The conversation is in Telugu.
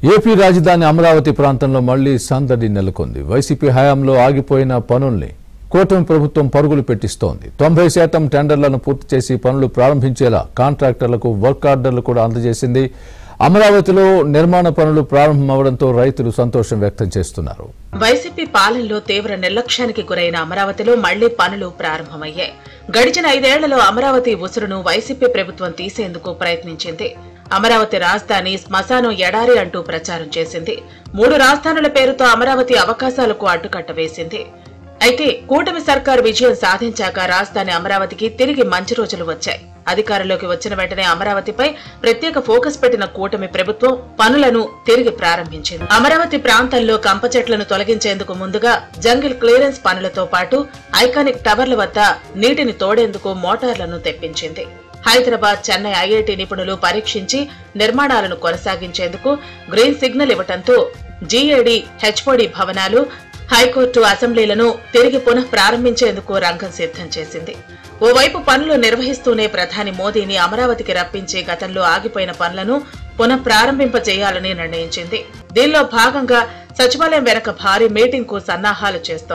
ఏపీ రాజధాని అమరావతి ప్రాంతంలో మళ్లీ సందడి నెలకొంది. వైసీపీ హయాంలో ఆగిపోయిన పనుల్ని కూటమి ప్రభుత్వం పరుగులు పెట్టిస్తోంది. 90% టెండర్లను పూర్తి చేసి పనులు ప్రారంభించేలా కాంట్రాక్టర్లకు వర్క్ ఆర్డర్లు కూడా అందజేసింది. అమరావతిలో నిర్మాణ పనులు ప్రారంభమవడంతో రైతులు సంతోషం వ్యక్తం చేస్తున్నారు. వైసీపీ పాలనలో తీవ్ర నిర్లక్ష్యానికి గురైన అమరావతిలో మళ్లీ పనులు ప్రారంభమయ్యాయి. గడిచిన 5 ఏళ్లలో అమరావతి ఉసురును వైసీపీ ప్రభుత్వం తీసేందుకు ప్రయత్నించింది. అమరావతి రాజధాని శ్మశానం ఎడారి అంటూ ప్రచారం చేసింది. 3 రాజధానుల పేరుతో అమరావతి అవకాశాలకు అడ్డుకట్ట వేసింది. అయితే కూటమి సర్కారు విజయం సాధించాక రాజధాని అమరావతికి తిరిగి మంచి రోజులు వచ్చాయి. అధికారంలోకి వచ్చిన వెంటనే అమరావతిపై ప్రత్యేక ఫోకస్ పెట్టిన కూటమి ప్రభుత్వం పనులను తిరిగి ప్రారంభించింది. అమరావతి ప్రాంతంలో కంప చెట్లను తొలగించేందుకు ముందుగా జంగిల్ క్లియరెన్స్ పనులతో పాటు ఐకానిక్ టవర్ల వద్ద నీటిని తోడేందుకు మోటార్లను తెప్పించింది. హైదరాబాద్, చెన్నై ఐఐటి నిపుణులు పరీక్షించి నిర్మాణాలను కొనసాగించేందుకు గ్రీన్ సిగ్నల్ ఇవ్వడంతో జీఏడీ, హెచ్ఓడీ భవనాలు, హైకోర్టు, అసెంబ్లీలను తిరిగి పునః ప్రారంభించేందుకు రంగం సిద్ధం చేసింది. ఓవైపు పనులు నిర్వహిస్తూనే ప్రధాని మోదీని అమరావతికి రప్పించి గతంలో ఆగిపోయిన పనులను పునః ప్రారంభింపజేయాలని నిర్ణయించింది. దీనిలో భాగంగా సచివాలయం వెనక భారీ మీటింగ్ కు సన్నాహాలు చేస్తోంది.